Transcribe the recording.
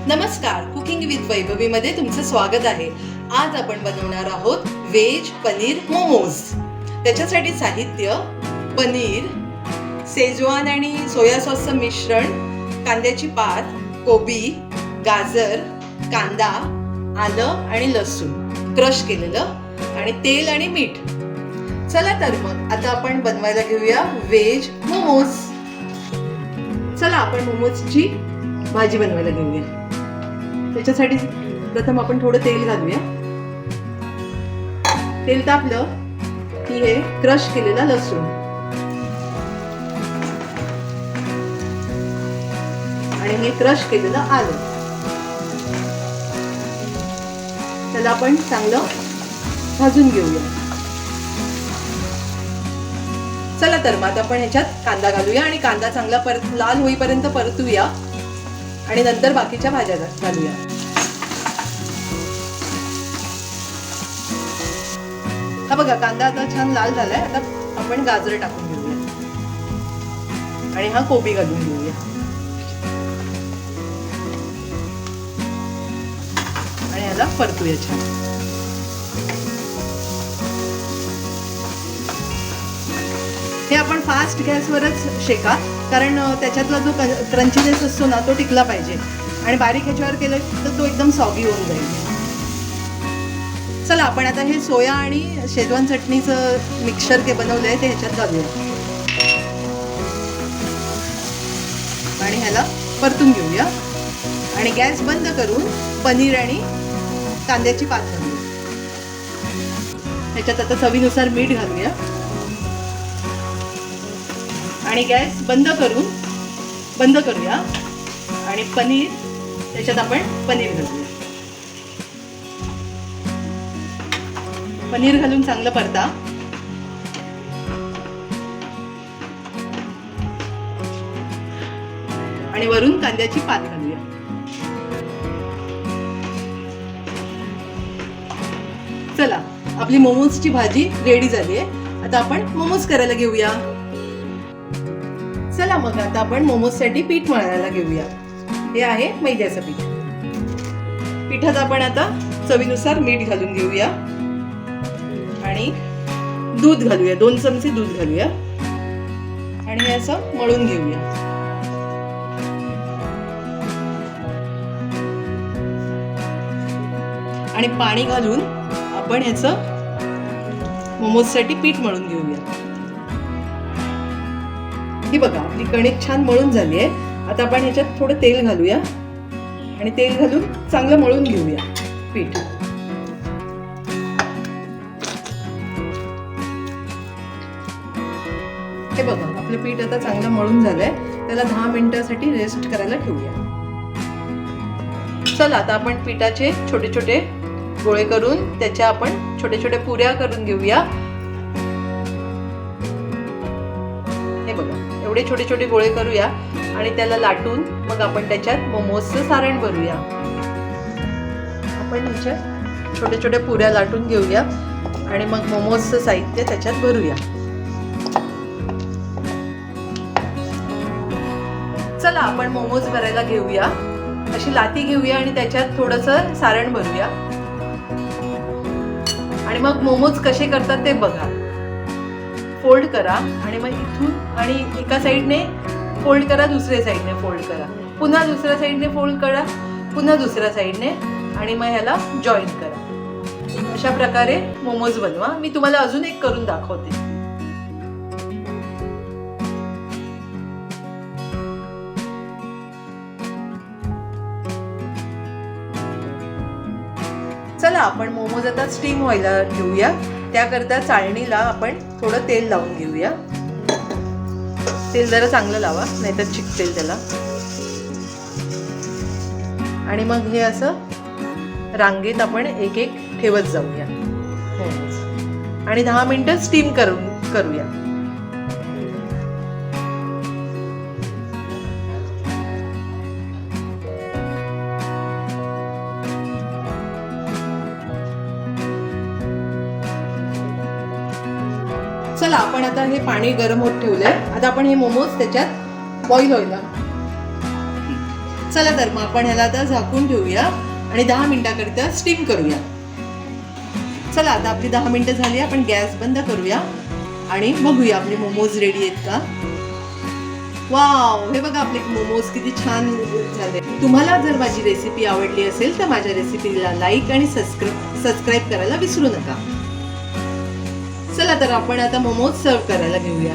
नमस्कार, cooking with Vaibhavi मध्ये तुमचं स्वागत आहे. आज आपण बनवणार आहोत व्हेज पनीर मोमोज. त्याच्यासाठी साहित्य: पनीर, शेजवान आणि सोया सॉसचं मिश्रण, कांद्याची पात, कोबी, गाजर, कांदा, आलं आणि लसूण क्रश केलेलं आणि तेल आणि मीठ. चला तर मग आता आपण बनवायला घेऊया व्हेज मोमोज. चला आपण मोमोजची भाजी बनवायला घेऊया. त्याच्यासाठी प्रथम आपण थोडं तेल घालूया. तेल तापलं की हे क्रश केलेला लसूण आणि हे क्रश केलेलं आलं, त्याला आपण चांगलं भाजून घेऊया. चला तर मग आपण ह्याच्यात कांदा घालूया आणि कांदा चांगला लाल होईपर्यंत परतूया आणि नंतर बाकीच्या भाज्या घालूया. हा बघा, कांदा आता छान लाल झालाय. आता आपण गाजर टाकून घेऊया आणि हा कोबी घालून घेऊया आणि याला परतूया छान. हे आपण फास्ट गॅसवरच शेका, कारण त्याच्यातला जो क्रंचीनेस असतो ना तो टिकला पाहिजे आणि बारीक ह्याच्यावर केलं तर तो एकदम सॉगी होऊन जाईल. चला आपण आता हे सोया आणि शेजवान चटणीचं मिक्सचर के बनवलं आहे ते ह्याच्यात घालूया आणि ह्याला परतून घेऊया आणि गॅस बंद करून पनीर आणि कांद्याची पात घालूया. ह्याच्यात आता चवीनुसार मीठ घालूया आणि गॅस बंद करूया आणि त्याच्यात आपण पनीर घालूया. पनीर घालून चांगलं परता आणि वरून कांद्याची पात घालूया. चला, आपली मोमोजची भाजी रेडी झाली आहे. आता आपण मोमोज करायला घेऊया. चला मग आता आपण मोमोजसाठी पीठ मळायला घेऊया. हे आहे मैद्याचं पीठ. पिठात आपण आता चवीनुसार मीठ घालून घेऊया आणि दूध घालूया. 2 चमचे दूध घालूया आणि हे असं मळून घेऊया. आणि पाणी घालून आपण ह्याचं मोमोजसाठी पीठ मळून घेऊया. ही बघा, आपली कणिक छान मळून झाली आहे. आता आपण ह्याच्यात थोडं तेल घालूया आणि तेल घालून चांगलं मळून घेऊया पीठ. हे बघा, आपलं पीठ आता चांगलं मळून झालंय. त्याला 10 मिनिटांसाठी रेस्ट करायला ठेवूया. चला आता आपण पिठाचे छोटे छोटे गोळे करून त्याच्या आपण छोटे छोटे पुऱ्या करून घेऊया. हे बघा, एवढे छोटे छोटे गोळे करूया आणि त्याला लाटून मग आपण त्याच्यात मोमोजचं सारण भरूया. आपण ह्याच्यात छोटे छोटे पुऱ्या लाटून घेऊया आणि मग मोमोजचं साहित्य त्याच्यात भरूया. चला आपण मोमोज भरायला घेऊया. अशी लाती घेऊया आणि त्याच्यात थोडंसं सारण भरूया आणि मग मोमोज कसे करतात ते बघा. फोल्ड करा आणि मग इथून आणि एका साईडने फोल्ड करा, दुसऱ्या साईडने फोल्ड करा, पुन्हा दुसऱ्या साईडने फोल्ड करा, पुन्हा दुसऱ्या साईडने आणि मग ह्याला जॉईन करा. अशा प्रकारे मोमोज बनवा. मी तुम्हाला अजून एक करून दाखवते. चला आपण मोमोज आता स्टीम व्हायला घेऊया. त्याकरता चाळणीला आपण थोडं तेल लावून घेऊया. तेल जरा चांगलं लावा, नाहीतर चिकटेल त्याला. आणि मग हे असं रांगेत आपण एक एक ठेवत जाऊया मोमोज आणि 10 मिनिटं स्टीम करूया. चला आपण आता हे पाणी गरम होत ठेवलंय. आता आपण हे मोमोज त्याच्यात बॉईल व्हायला चला तर मग आपण ह्याला आता झाकून ठेवूया आणि 10 मिनिटाकरिता स्टीम करूया. चला आता आपली 10 मिनिटं झाली, आपण गॅस बंद करूया आणि बघूया आपले मोमोज रेडी आहेत का. वाव, हे बघा आपले मोमोज किती छान झाले. तुम्हाला जर माझी रेसिपी आवडली असेल तर माझ्या रेसिपीला लाईक आणि सबस्क्राईब करायला विसरू नका. चला तर आपण आता मोमोज सर्व करायला घेऊया.